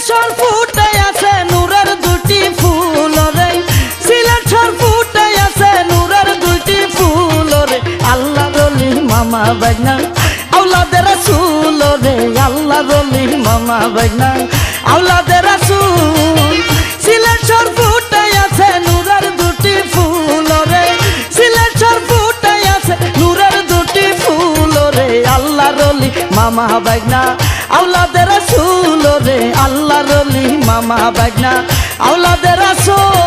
শহর ফুটে আছে নূরের দুটি ফুল রে, সিলেট শহর ফুটে আছে নূরের দুটি ফুল রে। আল্লাহর ওলি মামা বাইনা আওলাদে রাসূল রে, আল্লাহর ওলি মামা বাইনা আওলাদে রাসূল। সিলেট শহর ফুটে আছে নূরের দুটি ফুল রে, সিলেট শহর ফুটে আছে নূরের দুটি ফুল রে। আল্লাহর ওলি মামা বাইনা আওলাদে রাসূল রে, আল্লাহর ওলি মামা বাইনা আওলাদে রাসূল।